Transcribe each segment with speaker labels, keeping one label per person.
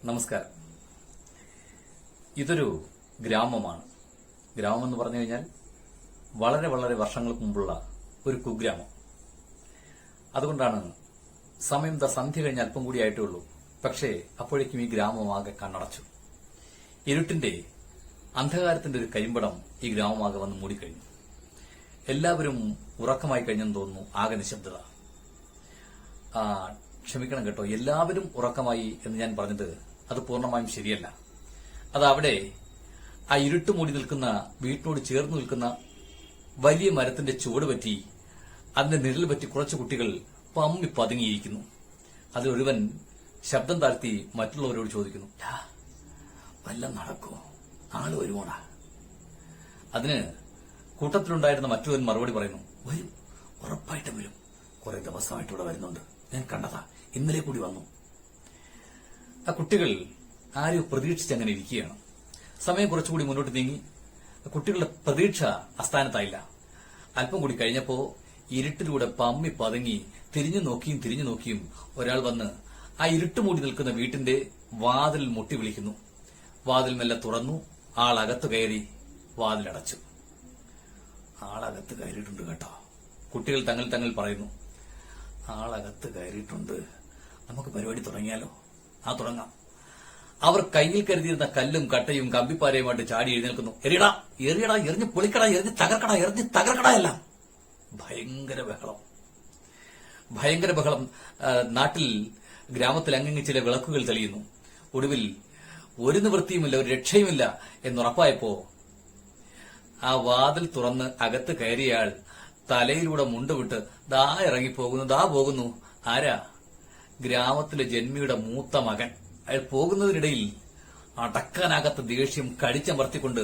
Speaker 1: നമസ്കാരം. ഇതൊരു ഗ്രാമമാണ്. ഗ്രാമം എന്ന് പറഞ്ഞു കഴിഞ്ഞാൽ വളരെ വളരെ വർഷങ്ങൾക്ക് മുമ്പുള്ള ഒരു കുഗ്രാമം. അതുകൊണ്ടാണ് സമയം സന്ധ്യ കഴിഞ്ഞ് അല്പം കൂടി ആയിട്ടേ ഉള്ളൂ. പക്ഷേ അപ്പോഴേക്കും ഈ ഗ്രാമമാകെ കണ്ണടച്ചു. ഇരുട്ടിന്റെ അന്ധകാരത്തിന്റെ ഒരു കരിമ്പടം ഈ ഗ്രാമമാകെ വന്ന് മൂടിക്കഴിഞ്ഞു. എല്ലാവരും ഉറക്കമായി കഴിഞ്ഞെന്ന് തോന്നുന്നു. ആകെ നിശബ്ദത. ക്ഷമിക്കണം കേട്ടോ, എല്ലാവരും ഉറക്കമായി എന്ന് ഞാൻ പറഞ്ഞത് അത് പൂർണ്ണമായും ശരിയല്ല. അത് അവിടെ ആ ഇരുട്ട് മൂടി നിൽക്കുന്ന വീട്ടിനോട് ചേർന്ന് നിൽക്കുന്ന വലിയ മരത്തിന്റെ ചുവട് പറ്റി അതിന്റെ നിഴൽ പറ്റി കുറച്ച് കുട്ടികൾ പമ്മി പതുങ്ങിയിരിക്കുന്നു. അതിലൊരുവൻ ശബ്ദം താഴ്ത്തി മറ്റുള്ളവരോട് ചോദിക്കുന്നു, വല്ലം നടക്കോ, നാളെ വരുമോടാ? അതിന് കൂട്ടത്തിലുണ്ടായിരുന്ന മറ്റൊരുവൻ മറുപടി പറയുന്നു, വരും, ഉറപ്പായിട്ടും വരും. കുറെ ദിവസമായിട്ട് ഇവിടെ വരുന്നുണ്ട്, ഞാൻ കണ്ടതാ, ഇന്നലെ കൂടി വന്നു. ആ കുട്ടികൾ ആരും പ്രതീക്ഷിച്ചങ്ങനെ ഇരിക്കുകയാണ്. സമയം കുറച്ചുകൂടി മുന്നോട്ട് നീങ്ങി. കുട്ടികളുടെ പ്രതീക്ഷ അസ്ഥാനത്തായില്ല. അല്പം കൂടി കഴിഞ്ഞപ്പോ ഇരുട്ടിലൂടെ പമ്മി പതുങ്ങി തിരിഞ്ഞു നോക്കിയും ഒരാൾ വന്ന് ആ ഇരുട്ട് മൂടി നിൽക്കുന്ന വീട്ടിന്റെ വാതിൽ മുട്ടി വിളിക്കുന്നു. വാതിൽ മെല്ലെ തുറന്നു. ആളകത്ത് കയറി വാതിലടച്ചു. ആളകത്ത് കയറിയിട്ടുണ്ട് കേട്ടോ. കുട്ടികൾ തങ്ങൾ പറയുന്നു, ആളകത്ത് കയറിയിട്ടുണ്ട്, നമുക്ക് പരിപാടി തുടങ്ങിയാലോ? തുടങ്ങാം. അവർ കയ്യിൽ കരുതിയിരുന്ന കല്ലും കട്ടയും കമ്പിപ്പാരയുമായിട്ട് ചാടി എഴുന്നേൽക്കുന്നു. എറിയടാ, എറിഞ്ഞ് പൊളിക്കടാ, എറിഞ്ഞ് തകർക്കടാ എല്ലാം. ഭയങ്കര ബഹളം. നാട്ടിൽ ഗ്രാമത്തിൽ അങ്ങിങ്ങ് ചില വിളക്കുകൾ തെളിയുന്നു. ഒടുവിൽ ഒരു നിവൃത്തിയുമില്ല, ഒരു രക്ഷയുമില്ല എന്നുറപ്പായപ്പോ ആ വാതിൽ തുറന്ന് അകത്ത് കയറിയയാൾ തലയിലൂടെ മുണ്ടുവിട്ട് ദാ പോകുന്നു. ആരാ? ഗ്രാമത്തിലെ ജന്മിയുടെ മൂത്ത മകൻ. അയാൾ പോകുന്നതിനിടയിൽ അടക്കാനാകാത്ത ദേഷ്യം കടിച്ചമർത്തിക്കൊണ്ട്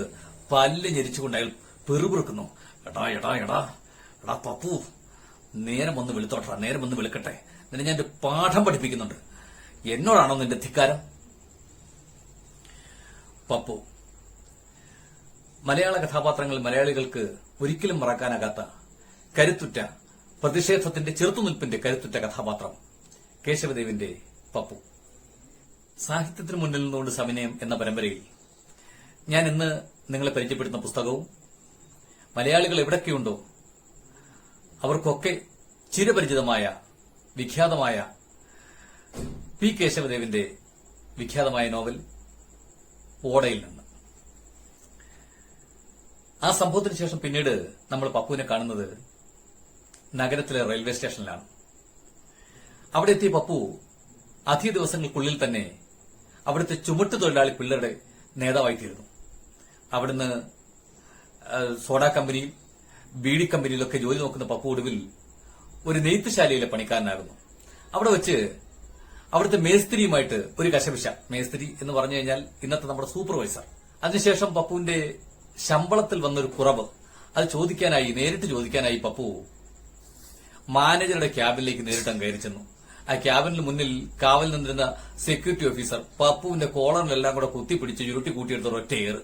Speaker 1: പല്ല് ഞെരിച്ചുകൊണ്ട് അയാൾ പെറുപിറുക്കുന്നു. എടാ പപ്പു, നേരം ഒന്ന് വെളുക്കട്ടെ, നിന്നെ ഞാൻ ഒരു പാഠം പഠിപ്പിക്കുന്നുണ്ട്. എന്നോടാണോ നിന്റെ ധിക്കാരം? പപ്പു മലയാള കഥാപാത്രങ്ങൾ മലയാളികൾക്ക് ഒരിക്കലും മറക്കാനാകാത്ത കരുത്തുറ്റ പ്രതിഷേധത്തിന്റെ ചെറുത്തുനിൽപ്പിന്റെ കരുത്തുറ്റ കഥാപാത്രം കേശവദേവിന്റെ പപ്പു. സാഹിത്യത്തിന് മുന്നിൽ നിന്നുകൊണ്ട് സവിനയം എന്ന പരമ്പരയിൽ ഞാൻ ഇന്ന് നിങ്ങളെ പരിചയപ്പെടുത്തുന്ന പുസ്തകവും മലയാളികൾ എവിടൊക്കെയുണ്ടോ അവർക്കൊക്കെ ചിരപരിചിതമായ വിഖ്യാതമായ പി കേശവദേവിന്റെ വിഖ്യാതമായ നോവൽ ഓടയിൽ നിന്ന്. ആ സംഭവത്തിന് ശേഷം പിന്നീട് നമ്മൾ പപ്പുവിനെ കാണുന്നത് നഗരത്തിലെ റെയിൽവേ സ്റ്റേഷനിലാണ്. അവിടെ എത്തിയ പപ്പു അധിക ദിവസങ്ങൾക്കുള്ളിൽ തന്നെ അവിടുത്തെ ചുമട്ടു തൊഴിലാളി പിള്ളേരുടെ നേതാവായിത്തീരുന്നു. അവിടുന്ന് സോഡാ കമ്പനിയിൽ, ബീഡി കമ്പനിയിലൊക്കെ ജോലി നോക്കുന്ന പപ്പു ഒടുവിൽ ഒരു നെയ്ത്തുശാലയിലെ പണിക്കാരനാകുന്നു. അവിടെ വെച്ച് അവിടുത്തെ മേസ്ത്രിയുമായിട്ട് ഒരു കശപിശ. മേസ്ത്രി എന്ന് പറഞ്ഞു കഴിഞ്ഞാൽ ഇന്നത്തെ നമ്മുടെ സൂപ്പർവൈസർ. അതിനുശേഷം പപ്പുവിന്റെ ശമ്പളത്തിൽ വന്നൊരു കുറവ് അത് നേരിട്ട് ചോദിക്കാനായി പപ്പു മാനേജറുടെ ക്യാബിനിലേക്ക് നേരിട്ട് കയറി ചെന്നു. ആ ക്യാബിന് മുന്നിൽ കാവൽ നിന്നിരുന്ന സെക്യൂരിറ്റി ഓഫീസർ പപ്പുവിന്റെ കോളറിലെല്ലാം കൂടെ കുത്തിപ്പിടിച്ച് ചുരുട്ടി കൂട്ടിയെടുത്ത ഒറ്റയേറ്.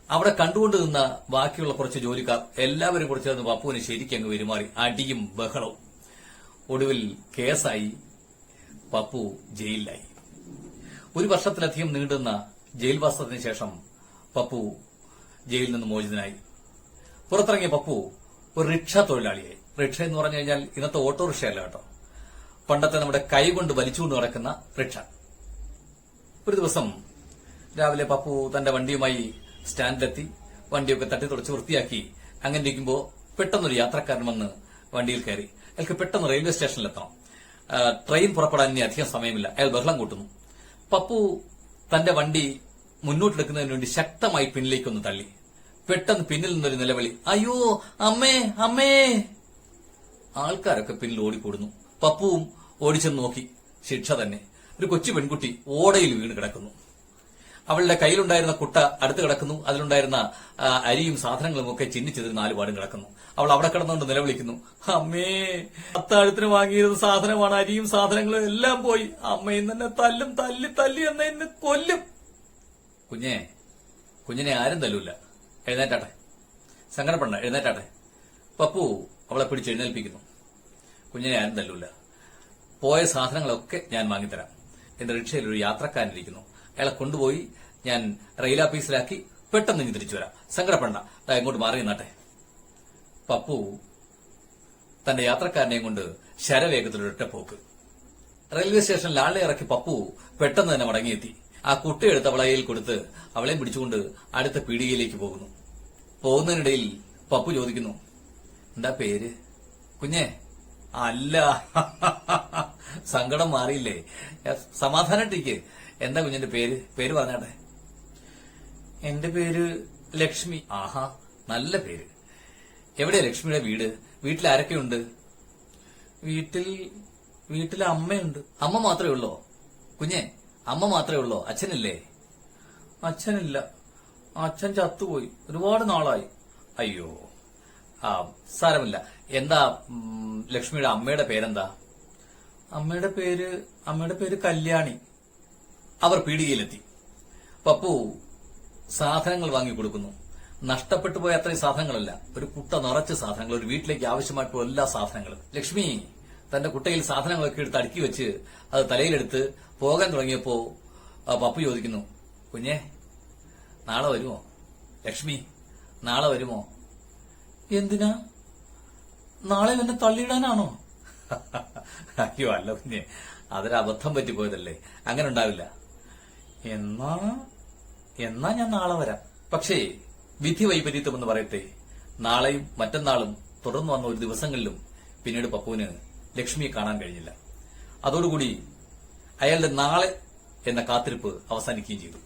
Speaker 1: അവിടെ കണ്ടുകൊണ്ട് നിന്ന ബാക്കിയുള്ള കുറച്ച് ജോലിക്കാർ എല്ലാവരും കൂടെ ചേർന്ന് പപ്പുവിന് ശരിക്കും അങ്ങ് പെരുമാറി. അടിയും ബഹളവും. ഒടുവിൽ കേസായി. പപ്പു ജയിലിലായി. ഒരു വർഷത്തിലധികം നീണ്ടുന്ന ജയിൽവാസത്തിന് ശേഷം പപ്പു ജയിലിൽ നിന്ന് മോചിതനായി. പുറത്തിറങ്ങിയ പപ്പു ഒരു റിക്ഷ തൊഴിലാളിയായി. റിക്ഷ എന്ന് പറഞ്ഞു കഴിഞ്ഞാൽ ഇന്നത്തെ ഓട്ടോറിക്ഷയല്ല കേട്ടോ, പണ്ടത്തെ നമ്മുടെ കൈ കൊണ്ട് വലിച്ചുകൊണ്ട് നടക്കുന്ന റിക്ഷ. ഒരു ദിവസം രാവിലെ പപ്പു തന്റെ വണ്ടിയുമായി സ്റ്റാൻഡിലെത്തി. വണ്ടിയൊക്കെ തട്ടി തുടച്ച് വൃത്തിയാക്കി അങ്ങനെ ഇരിക്കുമ്പോൾ പെട്ടെന്നൊരു യാത്രക്കാരൻ വന്ന് വണ്ടിയിൽ കയറി. അയാൾക്ക് പെട്ടെന്ന് റെയിൽവേ സ്റ്റേഷനിലെത്തണം. ട്രെയിൻ പുറപ്പെടാൻ ഇനി അധികം സമയമില്ല. അയാൾ ബഹളം കൂട്ടുന്നു. പപ്പു തന്റെ വണ്ടി മുന്നോട്ടെടുക്കുന്നതിന് വേണ്ടി ശക്തമായി പിന്നിലേക്കൊന്ന് തള്ളി. പെട്ടെന്ന് പിന്നിൽ നിന്നൊരു നിലവിളി, അയ്യോ അമ്മേ. ആൾക്കാരൊക്കെ പിന്നിൽ ഓടിക്കൂടുന്നു. പപ്പുവും ഓടിച്ചെന്ന് നോക്കി. ശിക്ഷ തന്നെ. ഒരു കൊച്ചു പെൺകുട്ടി ഓടയിൽ വീണ് കിടക്കുന്നു. അവളുടെ കയ്യിലുണ്ടായിരുന്ന കുട്ട അടുത്ത് കിടക്കുന്നു. അതിലുണ്ടായിരുന്ന അരിയും സാധനങ്ങളും ഒക്കെ ചിന്നിച്ചെതിര് നാലുപാടും കിടക്കുന്നു. അവൾ അവിടെ കിടന്നുകൊണ്ട് നിലവിളിക്കുന്നു, അമ്മേ, അത്താഴത്തിന് വാങ്ങിയിരുന്ന സാധനമാണ്, അരിയും സാധനങ്ങളും എല്ലാം പോയി. അമ്മയും തന്നെ തല്ലി എന്നെ കൊല്ലും. കുഞ്ഞിനെ ആരും തല്ലൂല, എഴുന്നേറ്റാട്ടെ, സങ്കടപ്പെടണ്ട, എഴുന്നേറ്റാട്ടെ. പപ്പു അവളെ പിടിച്ച് എഴുന്നേൽപ്പിക്കുന്നു. കുഞ്ഞിനെ ആരും തല്ലൂല, പോയ സാധനങ്ങളൊക്കെ ഞാൻ വാങ്ങിത്തരാം, എന്റെ റിക്ഷയിൽ ഒരു യാത്രക്കാരനിരിക്കുന്നു. അയാളെ കൊണ്ടുപോയി ഞാൻ റെയിലാഫീസിലാക്കി പെട്ടെന്ന് ഇങ്ങ് തിരിച്ചു വരാം. സങ്കടപ്പെടണ്ട, ഇങ്ങോട്ട് മാറി നിന്നാട്ടെ. പപ്പു തന്റെ യാത്രക്കാരനെയും കൊണ്ട് ശരവേഗത്തിലൊരൊറ്റ പോക്ക്. റെയിൽവേ സ്റ്റേഷനിൽ ആളെ ഇറക്കി പപ്പു പെട്ടെന്ന് തന്നെ മടങ്ങിയെത്തി. ആ കുട്ടിയെടുത്ത് അവളയിൽ കൊടുത്ത് അവളെയും പിടിച്ചുകൊണ്ട് അടുത്ത പീടികയിലേക്ക് പോകുന്നു. പോകുന്നതിനിടയിൽ പപ്പു ചോദിക്കുന്നു, എന്താ പേര്? കുഞ്ഞേ. അല്ല, സങ്കടം മാറിയില്ലേ? സമാധാനായിട്ടിരിക്കെ. എന്താ കുഞ്ഞിന്റെ പേര്? പേര് പറഞ്ഞാട്ടെ. എന്റെ പേര് ലക്ഷ്മി. ആഹാ, നല്ല പേര്. എവിടെയാ ലക്ഷ്മിയുടെ വീട്? വീട്ടിൽ ആരൊക്കെയുണ്ട്? വീട്ടിൽ അമ്മയുണ്ട്. അമ്മ മാത്രമേ ഉള്ളോ? കുഞ്ഞെ, അമ്മ മാത്രമേ ഉള്ളോ? അച്ഛനില്ലേ? അച്ഛനില്ല, അച്ഛൻ ചത്തുപോയി, ഒരുപാട് നാളായി. അയ്യോ, സാരമില്ല. എന്താ ലക്ഷ്മിയുടെ അമ്മയുടെ പേരെന്താ? അമ്മയുടെ പേര് കല്യാണി. അവർ പീടികയിലെത്തി. പപ്പു സാധനങ്ങൾ വാങ്ങിക്കൊടുക്കുന്നു. നഷ്ടപ്പെട്ടു പോയ അത്രയും സാധനങ്ങളല്ല, ഒരു കുട്ട നിറച്ച് സാധനങ്ങൾ, ഒരു വീട്ടിലേക്ക് ആവശ്യമായിട്ടുള്ള എല്ലാ സാധനങ്ങളും. ലക്ഷ്മി തന്റെ കുട്ടയിൽ സാധനങ്ങളൊക്കെ എടുത്ത് അടുക്കി വെച്ച് അത് തലയിലെടുത്ത് പോകാൻ തുടങ്ങിയപ്പോ പപ്പു ചോദിക്കുന്നു, കുഞ്ഞെ, നാളെ വരുമോ? ലക്ഷ്മി, നാളെ വരുമോ? എന്തിനാ? നാളെ എന്നെ തള്ളിയിടാനാണോ? അയ്യോ അല്ല കുഞ്ഞെ, അതൊരു അബദ്ധം പറ്റിപ്പോയതല്ലേ, അങ്ങനെ ഉണ്ടാവില്ല. എന്നാ ഞാൻ നാളെ വരാം. പക്ഷേ വിധി വൈപരീത്യം എന്ന് പറയട്ടെ, നാളെയും മറ്റന്നാളും തുടർന്ന് വന്ന ഒരു ദിവസങ്ങളിലും പിന്നീട് പപ്പുവിന് ലക്ഷ്മിയെ കാണാൻ കഴിഞ്ഞില്ല. അതോടുകൂടി അയാളുടെ നാളെ എന്ന കാത്തിരിപ്പ് അവസാനിക്കുകയും ചെയ്തു.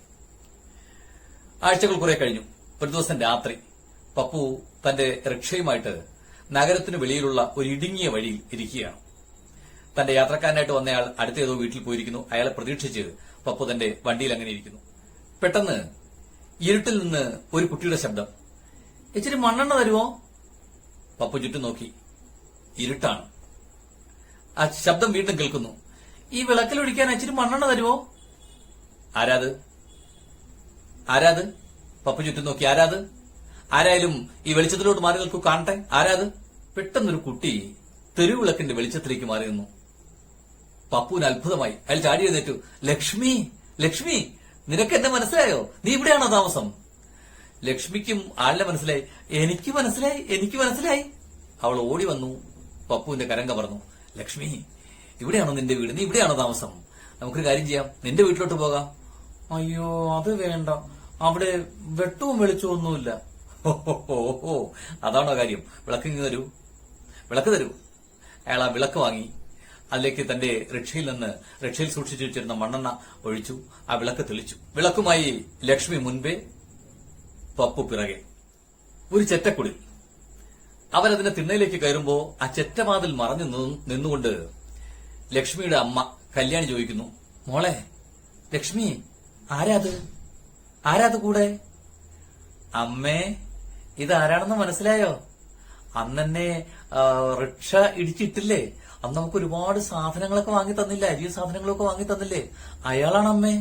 Speaker 1: ആഴ്ചകൾ കുറെ കഴിഞ്ഞു. ഒരു ദിവസം രാത്രി പപ്പു തന്റെ റിക്ഷയുമായിട്ട് നഗരത്തിന് വെളിയിലുള്ള ഒരു ഇടുങ്ങിയ വഴിയിൽ ഇരിക്കുകയാണ്. തന്റെ യാത്രക്കാരനായിട്ട് വന്നയാൾ അടുത്ത ഏതോ വീട്ടിൽ പോയിരിക്കുന്നു. അയാളെ പ്രതീക്ഷിച്ച് പപ്പു തന്റെ വണ്ടിയിൽ അങ്ങനെ ഇരിക്കുന്നു. പെട്ടെന്ന് ഇരുട്ടിൽ നിന്ന് ഒരു കുട്ടിയുടെ ശബ്ദം, ഇച്ചിരി മണ്ണെണ്ണ തരുമോ? പപ്പു ചുറ്റും നോക്കി. ഇരുട്ടാണ്. ആ ശബ്ദം വീണ്ടും കേൾക്കുന്നു, ഈ വിളക്കിലൊഴിക്കാൻ ഇച്ചിരി മണ്ണെണ്ണ തരുമോ? ആരാത്? പപ്പു ചുറ്റും നോക്കി. ആരായാലും ഈ വെളിച്ചത്തിലോട്ട് മാറി നിൽക്കൂ, കാണട്ടെ. ആരാത്? പെട്ടെന്നൊരു കുട്ടി തെരുവിളക്കിന്റെ വെളിച്ചത്തിലേക്ക് മാറി നിന്നു. പപ്പുവിന് അത്ഭുതമായി. അയാൾ ചാടി എഴുന്നേറ്റു. ലക്ഷ്മി, നിനക്ക് എന്നെ മനസ്സിലായോ? നീ ഇവിടെയാണോ താമസം? ലക്ഷ്മിക്കും ആളിനെ മനസ്സിലായി. എനിക്ക് മനസ്സിലായി. അവൾ ഓടി വന്നു പപ്പുവിന്റെ കരം കവർന്നു. ലക്ഷ്മി, ഇവിടെയാണോ നിന്റെ വീട്? നീ ഇവിടെയാണോ താമസം? നമുക്കൊരു കാര്യം ചെയ്യാം, നിന്റെ വീട്ടിലോട്ട് പോകാം. അയ്യോ, അത് വേണ്ട, അവിടെ വെട്ടവും വെളിച്ചവും ഒന്നുമില്ല. ഓഹോ, അതാണോ കാര്യം? വിളക്ക് തരൂ. അയാൾ ആ വിളക്ക് വാങ്ങി അതിലേക്ക് തന്റെ റിക്ഷയിൽ സൂക്ഷിച്ചു വെച്ചിരുന്ന മണ്ണെണ്ണ ഒഴിച്ചു. ആ വിളക്ക് തെളിച്ചു. വിളക്കുമായി ലക്ഷ്മി മുൻപേ, പപ്പു പിറകെ. ഒരു ചെറ്റക്കുടിൽ. അവരതിന്റെ തിണ്ണയിലേക്ക് കയറുമ്പോ ആ ചെറ്റവാതിൽ മറഞ്ഞു നിന്നുകൊണ്ട് ലക്ഷ്മിയുടെ അമ്മ കല്യാണി ചോദിക്കുന്നു, മോളെ ലക്ഷ്മി, ആരാത് കൂടെ? അമ്മേ, ഇതാരാണെന്ന് മനസ്സിലായോ? അന്നെന്നെ റിക്ഷ ഇടിച്ചിട്ടില്ലേ? അന്ന് നമുക്ക് ഒരുപാട് സാധനങ്ങളൊക്കെ വാങ്ങി തന്നില്ലേ? അരിയും സാധനങ്ങളൊക്കെ വാങ്ങി തന്നില്ലേ? അയാളാണ് അമ്മേ.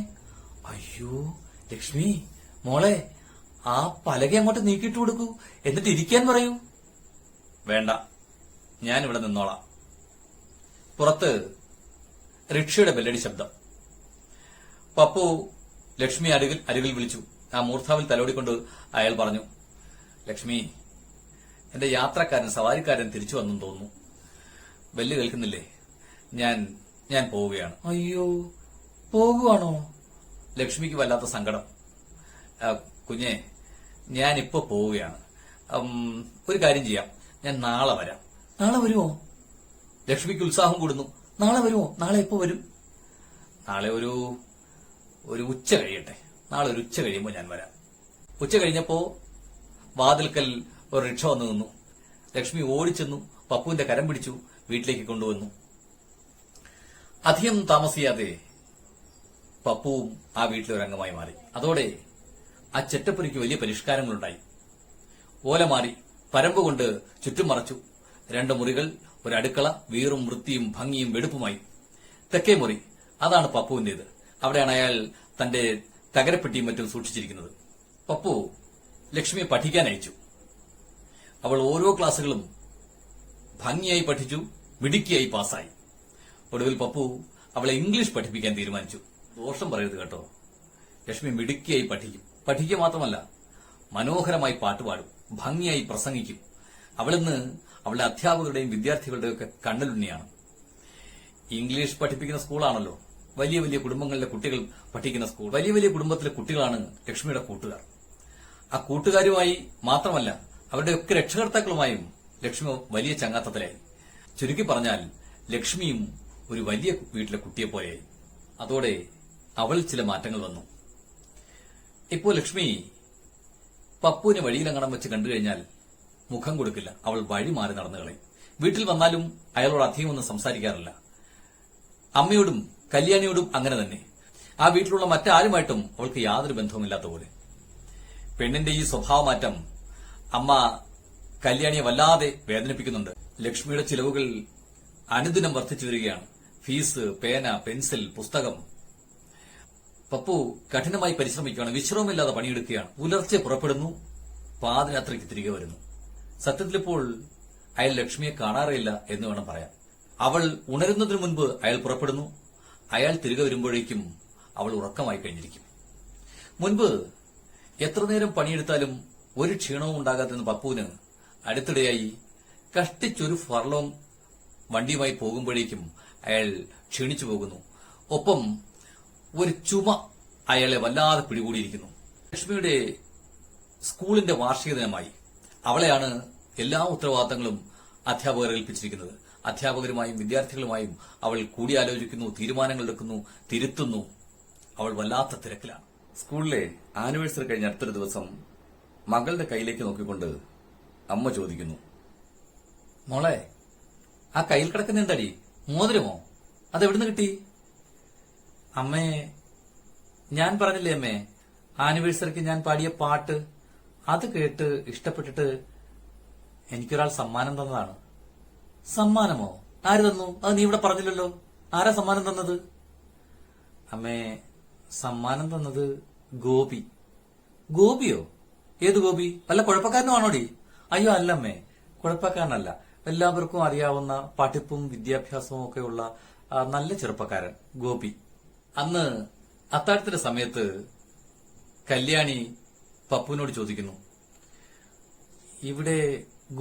Speaker 1: അയ്യോ ലക്ഷ്മി, മോളെ, ആ പലക അങ്ങോട്ട് നീക്കിയിട്ട് കൊടുക്കൂ, എന്നിട്ട് ഇരിക്കാൻ പറയൂ. വേണ്ട, ഞാനിവിടെ നിന്നോളാം. പുറത്ത് റിക്ഷയുടെ ബെല്ലടി ശബ്ദം. പപ്പു ലക്ഷ്മി അരികിൽ വിളിച്ചു. ആ മൂർധാവിൽ തലോടിക്കൊണ്ട് അയാൾ പറഞ്ഞു, ലക്ഷ്മി, എന്റെ യാത്രക്കാരൻ സവാരിക്കാരൻ തിരിച്ചു വന്നെന്ന് തോന്നുന്നു. ബെല്ല് കേൾക്കുന്നില്ലേ? ഞാൻ പോവുകയാണ്. അയ്യോ, പോകുവാണോ? ലക്ഷ്മിക്ക് വല്ലാത്ത സങ്കടം. കുഞ്ഞെ, ഞാനിപ്പോ പോവുകയാണ്. ഒരു കാര്യം ചെയ്യാം, ഞാൻ നാളെ വരാം. നാളെ വരുമോ? ലക്ഷ്മിക്ക് ഉത്സാഹം കൂടുന്നു. നാളെ വരുമോ? നാളെ എപ്പോ വരും? നാളെ ഒരു ഉച്ച കഴിയട്ടെ. നാളെ ഒരു ഉച്ച കഴിയുമ്പോൾ ഞാൻ വരാം. ഉച്ച കഴിഞ്ഞപ്പോ വാതിൽക്കൽ ഒരു റിക്ഷ വന്നു നിന്നു. ലക്ഷ്മി ഓടിച്ചെന്നു പപ്പുവിന്റെ കരം പിടിച്ചു വീട്ടിലേക്ക് കൊണ്ടുവന്നു. അധികം താമസിയാതെ പപ്പുവും ആ വീട്ടിലൊരംഗമായി മാറി. അതോടെ ആ ചെറ്റപ്പുരയ്ക്ക് വലിയ പരിഷ്കാരങ്ങളുണ്ടായി. ഓല മാറി, പരമ്പ് കൊണ്ട് ചുറ്റും മറച്ചു. 2 മുറികൾ, ഒരു അടുക്കള, വീറും വൃത്തിയും ഭംഗിയും വെടുപ്പുമായി. തെക്കേ മുറി, അതാണ് പപ്പുവിന്റേത്. അവിടെയാണ് അയാൾ തന്റെ തകരപ്പെട്ടിയും മറ്റും സൂക്ഷിച്ചിരിക്കുന്നത്. പപ്പു ലക്ഷ്മിയെ പഠിക്കാൻ അയച്ചു. അവൾ ഓരോ ക്ലാസുകളും ഭംഗിയായി പഠിച്ചു, മിടുക്കിയായി പാസ്സായി. ഒടുവിൽ പപ്പു അവളെ ഇംഗ്ലീഷ് പഠിപ്പിക്കാൻ തീരുമാനിച്ചു. ദോഷം പറയരുത് കേട്ടോ. ലക്ഷ്മി മിടുക്കിയായി പഠിക്കുക മാത്രമല്ല, മനോഹരമായി പാട്ടുപാടും, ഭംഗിയായി പ്രസംഗിക്കും. അവളിന്ന് അവളുടെ അധ്യാപകരുടെയും വിദ്യാർത്ഥികളുടെയും ഒക്കെ കണ്ണലുണ്ണിയാണ്. ഇംഗ്ലീഷ് പഠിപ്പിക്കുന്ന സ്കൂളാണല്ലോ, വലിയ വലിയ കുടുംബങ്ങളിലെ കുട്ടികൾ പഠിക്കുന്ന സ്കൂൾ. വലിയ വലിയ കുടുംബത്തിലെ കുട്ടികളാണ് ലക്ഷ്മിയുടെ കൂട്ടുകാർ. ആ കൂട്ടുകാരുമായി മാത്രമല്ല, അവരുടെയൊക്കെ രക്ഷകർത്താക്കളുമായും ലക്ഷ്മി വലിയ ചങ്ങാത്തത്തിലായി. ചുരുക്കി പറഞ്ഞാൽ ലക്ഷ്മിയും ഒരു വലിയ വീട്ടിലെ കുട്ടിയെ പോലെയായി. അതോടെ അവൾ ചില മാറ്റങ്ങൾ വന്നു. ഇപ്പോൾ ലക്ഷ്മി പപ്പുവിനെ വഴിയിലങ്ങണം വെച്ച് കണ്ടുകഴിഞ്ഞാൽ മുഖം കൊടുക്കില്ല. അവൾ വഴി മാറി നടന്നു കളയും. വീട്ടിൽ വന്നാലും അയാളോട് അധികം ഒന്നും സംസാരിക്കാറില്ല. അമ്മയോടും കല്യാണിയോടും അങ്ങനെ തന്നെ. ആ വീട്ടിലുള്ള മറ്റാരുമായിട്ടും അവൾക്ക് യാതൊരു ബന്ധവുമില്ലാത്ത പോലെ. പെണ്ണിന്റെ ഈ സ്വഭാവമാറ്റം അമ്മ കല്യാണിയെ വല്ലാതെ വേദനിപ്പിക്കുന്നുണ്ട്. ലക്ഷ്മിയുടെ ചിലവുകൾ അനുദിനം വർദ്ധിച്ചു വരികയാണ്. ഫീസ്, പേന, പെൻസിൽ, പുസ്തകം. പപ്പു കഠിനമായി പരിശ്രമിക്കുകയാണ്, വിശ്രമമില്ലാതെ പണിയെടുക്കുകയാണ്. പുലർച്ചെ പുറപ്പെടുന്നു, പാതിരാത്രിക്ക് തിരികെ വരുന്നു. സത്യത്തിലിപ്പോൾ അയാൾ ലക്ഷ്മിയെ കാണാറില്ല എന്ന് വേണം പറയാൻ. അവൾ ഉണരുന്നതിനു മുൻപ് അയാൾ പുറപ്പെടുന്നു. അയാൾ തിരികെ വരുമ്പോഴേക്കും അവൾ ഉറക്കമായി കഴിഞ്ഞിരിക്കും. മുൻപ് എത്ര നേരം പണിയെടുത്താലും ഒരു ക്ഷീണവും ഉണ്ടാകാത്തെന്ന് പപ്പുവിന് അടുത്തിടെയായി കഷ്ടിച്ചൊരു ഫർലോങ് വണ്ടിയുമായി പോകുമ്പോഴേക്കും അയാൾ ക്ഷീണിച്ചു പോകുന്നു. ഒപ്പം ഒരു ചുമ അയാളെ വല്ലാതെ പിടികൂടിയിരിക്കുന്നു. ലക്ഷ്മിയുടെ സ്കൂളിന്റെ വാർഷിക ദിനമായി. അവളെയാണ് എല്ലാ ഉത്തരവാദിത്തങ്ങളും അധ്യാപകർ ഏൽപ്പിച്ചിരിക്കുന്നത്. അധ്യാപകരുമായും വിദ്യാർത്ഥികളുമായും അവൾ കൂടിയാലോചിക്കുന്നു, തീരുമാനങ്ങൾ എടുക്കുന്നു, തിരുത്തുന്നു. അവൾ വല്ലാത്ത തിരക്കിലാണ്. സ്കൂളിലെ ആനിവേഴ്സറി കഴിഞ്ഞ അടുത്തൊരു ദിവസം മകളുടെ കയ്യിലേക്ക് നോക്കിക്കൊണ്ട് അമ്മ ചോദിക്കുന്നു, മോളെ, ആ കയ്യിൽ കിടക്കുന്ന എന്താടി? മോതിരമോ? അതെവിടുന്ന് കിട്ടി? അമ്മേ, ഞാൻ പറഞ്ഞില്ലേ അമ്മേ, ആനിവേഴ്സറിക്ക് ഞാൻ പാടിയ പാട്ട് അത് കേട്ട് ഇഷ്ടപ്പെട്ടിട്ട് എനിക്കൊരാൾ സമ്മാനം തന്നതാണ്. സമ്മാനമോ? ആര് തന്നു? അത് നീ ഇവിടെ പറഞ്ഞില്ലല്ലോ. ആരാ സമ്മാനം തന്നത്? അമ്മേ, സമ്മാനം തന്നത് ഗോപി. ഗോപിയോ? ഏത് ഗോപി? വല്ല കുഴപ്പക്കാരനുമാണോടി? അയ്യോ അല്ലമ്മേ, കുഴപ്പക്കാരനല്ല. എല്ലാവർക്കും അറിയാവുന്ന പഠിപ്പും വിദ്യാഭ്യാസവും ഒക്കെയുള്ള നല്ല ചെറുപ്പക്കാരൻ ഗോപി. അന്ന് അത്താഴത്തിന്റെ സമയത്ത് കല്യാണി പപ്പുവിനോട് ചോദിക്കുന്നു, ഇവിടെ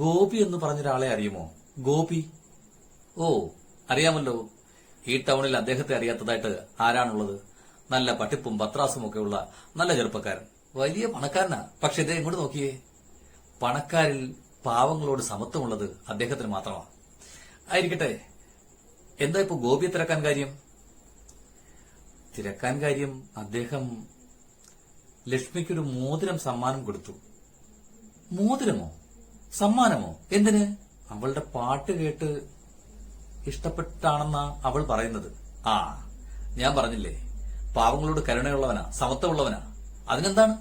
Speaker 1: ഗോപി എന്ന് പറഞ്ഞൊരാളെ അറിയുമോ? ഗോപി? ഓ, അറിയാമല്ലോ. ഈ ടൗണിൽ അദ്ദേഹത്തെ അറിയാത്തതായിട്ട് ആരാണുള്ളത്? നല്ല പഠിപ്പും പത്രാസും ഒക്കെയുള്ള നല്ല ചെറുപ്പക്കാരൻ, വലിയ പണക്കാരനാ. പക്ഷെ ഇതേ ഇങ്ങോട്ട് നോക്കിയേ, പണക്കാരിൽ പാവങ്ങളോട് സമത്വമുള്ളത് അദ്ദേഹത്തിന് മാത്രമാണ്. ആയിരിക്കട്ടെ, എന്താ ഇപ്പൊ ഗോപിയെ തിരക്കാൻ കാര്യം? തിരക്കാൻ കാര്യം, അദ്ദേഹം ലക്ഷ്മിക്കൊരു മോതിരം സമ്മാനം കൊടുത്തു. മോതിരമോ? സമ്മാനമോ? എന്തിന്? അവളുടെ പാട്ട് കേട്ട് ഇഷ്ടപ്പെട്ടാണെന്നാ അവൾ പറയുന്നത്. ആ, ഞാൻ പറഞ്ഞില്ലേ, പാവങ്ങളോട് കരുണയുള്ളവനാ, സമത്വമുള്ളവനാ. അതിനെന്താണ്?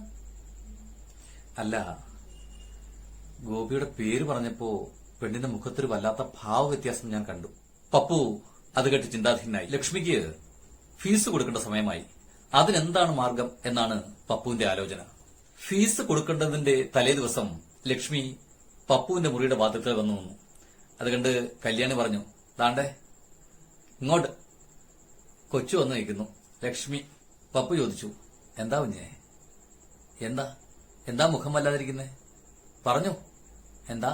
Speaker 1: അല്ല, ഗോപിയുടെ പേര് പറഞ്ഞപ്പോ പെണ്ണിന്റെ മുഖത്തൊരു വല്ലാത്ത ഭാവവ്യത്യാസം ഞാൻ കണ്ടു. പപ്പു അത് കേട്ട് ചിന്താധീനായി. ലക്ഷ്മിക്ക് ഫീസ് കൊടുക്കേണ്ട സമയമായി. അതിനെന്താണ് മാർഗം എന്നാണ് പപ്പുവിന്റെ ആലോചന. ഫീസ് കൊടുക്കേണ്ടതിന്റെ തലേ ദിവസം ലക്ഷ്മി പപ്പുവിന്റെ മുറിയുടെ വാതിൽക്കൽ വന്നു നിന്നു. അത് കണ്ട് കല്യാണി പറഞ്ഞു, ദാണ്ടേ ഇങ്ങോട്ട്. കൊച്ചു വന്നു നിൽക്കുന്നു. ലക്ഷ്മി. പപ്പു ചോദിച്ചു, എന്താ കുഞ്ഞേ? എന്താ എന്താ മുഖം വല്ലാതിരിക്കുന്നേ? പറഞ്ഞു. എന്താ?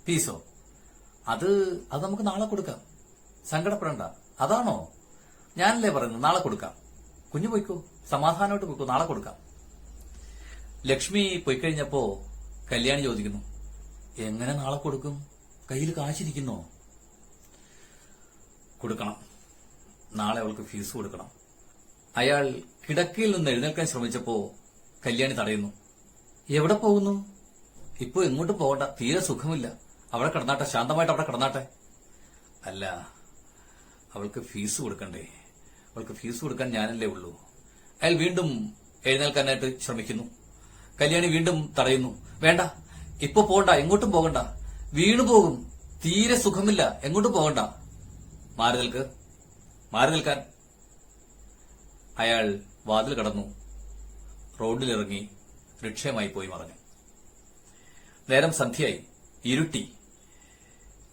Speaker 1: ഫീസോ? അത് നമുക്ക് നാളെ കൊടുക്കാം. സങ്കടപ്പെടണ്ട. അതാണോ? ഞാനല്ലേ പറയുന്നത്, നാളെ കൊടുക്കാം. കുഞ്ഞു പോയിക്കോ, സമാധാനമായിട്ട് പോയിക്കോ, നാളെ കൊടുക്കാം. ലക്ഷ്മി പോയിക്കഴിഞ്ഞപ്പോ കല്യാണി ചോദിക്കുന്നു, എങ്ങനെ നാളെ കൊടുക്കും? കയ്യിൽ കാശിരിക്കുന്നോ? കൊടുക്കണം. നാളെ അവൾക്ക് ഫീസ് കൊടുക്കണം. അയാൾ കിടക്കയിൽ നിന്ന് എഴുന്നേൽക്കാൻ ശ്രമിച്ചപ്പോ കല്യാണി തടയുന്നു. എവിടെ പോകുന്നു? ഇപ്പൊ എങ്ങോട്ടും പോകണ്ട, തീരെ സുഖമില്ല. അവിടെ കിടന്നാട്ടെ, ശാന്തമായിട്ട് അവിടെ കിടന്നാട്ടെ. അല്ല, അവൾക്ക് ഫീസ് കൊടുക്കണ്ടേ? അവൾക്ക് ഫീസ് കൊടുക്കാൻ ഞാനല്ലേ ഉള്ളൂ. അയാൾ വീണ്ടും എഴുന്നേൽക്കാനായിട്ട് ശ്രമിക്കുന്നു. കല്യാണി വീണ്ടും തടയുന്നു. വേണ്ട, ഇപ്പൊ പോകണ്ട, എങ്ങോട്ടും പോകണ്ട, വീണു പോകും, തീരെ സുഖമില്ല, എങ്ങോട്ടും പോകണ്ട. മാറി നിൽക്ക്, മാറി നിൽക്കാൻ. അയാൾ വാതിൽ കടന്നു, റോഡിലിറങ്ങി റിക്ഷയുമായി പോയി മറഞ്ഞു. നേരം സന്ധ്യയായി, ഇരുട്ടി.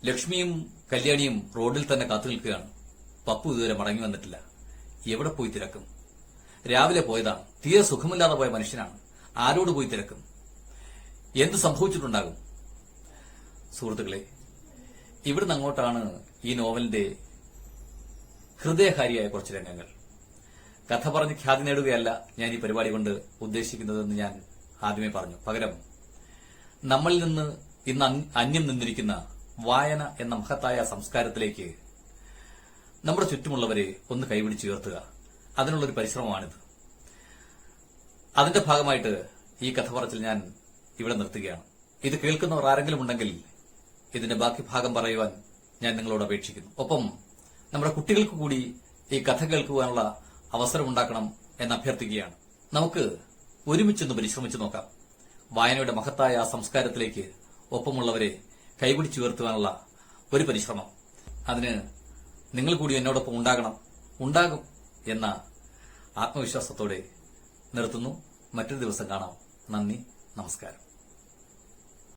Speaker 1: ലക്ഷ്മിയും കല്യാണിയും റോഡിൽ തന്നെ കാത്തു നിൽക്കുകയാണ്. പപ്പു ഇതുവരെ മടങ്ങി വന്നിട്ടില്ല. എവിടെ പോയി തിരക്കും? രാവിലെ പോയതാണ്. തീരെ സുഖമില്ലാതെ പോയ മനുഷ്യനാണ്. ആരോട് പോയി തിരക്കും? എന്ത് സംഭവിച്ചിട്ടുണ്ടാകും? സുഹൃത്തുക്കളെ, ഇവിടുന്ന് അങ്ങോട്ടാണ് ഈ നോവലിന്റെ ഹൃദയഹാരിയായ കുറച്ച് രംഗങ്ങൾ. കഥ പറഞ്ഞ് ഖ്യാതി നേടുകയല്ല ഞാൻ ഈ പരിപാടി കൊണ്ട് ഉദ്ദേശിക്കുന്നതെന്ന് ഞാൻ ആദ്യമേ പറഞ്ഞു. പകരം നമ്മളിൽ നിന്ന് ഇന്ന് അന്യം നിന്നിരിക്കുന്ന വായന എന്ന മഹത്തായ സംസ്കാരത്തിലേക്ക് നമ്മുടെ ചുറ്റുമുള്ളവരെ ഒന്ന് കൈപിടിച്ചുയർത്തുക, അതിനുള്ളൊരു പരിശ്രമമാണിത്. അതിന്റെ ഭാഗമായിട്ട് ഈ കഥ പറച്ചിൽ ഞാൻ ഇവിടെ നിർത്തുകയാണ്. ഇത് കേൾക്കുന്നവർ ആരെങ്കിലും ഉണ്ടെങ്കിൽ ഇതിന്റെ ബാക്കി ഭാഗം പറയുവാൻ ഞാൻ നിങ്ങളോട് അപേക്ഷിക്കുന്നു. ഒപ്പം നമ്മുടെ കുട്ടികൾക്ക് കൂടി ഈ കഥ കേൾക്കുവാനുള്ള അവസരമുണ്ടാക്കണം എന്ന് അഭ്യർത്ഥിക്കുകയാണ്. നമുക്ക് ഒരുമിച്ചൊന്ന് പരിശ്രമിച്ചു നോക്കാം. വായനയുടെ മഹത്തായ ആ സംസ്കാരത്തിലേക്ക് ഒപ്പമുള്ളവരെ കൈപിടിച്ചുയർത്തുവാനുള്ള ഒരു പരിശ്രമം. അതിന് നിങ്ങൾ കൂടി എന്നോടൊപ്പം ഉണ്ടാകും എന്ന ആത്മവിശ്വാസത്തോടെ നിർത്തുന്നു. മറ്റൊരു ദിവസം കാണാം. നന്ദി, നമസ്കാരം.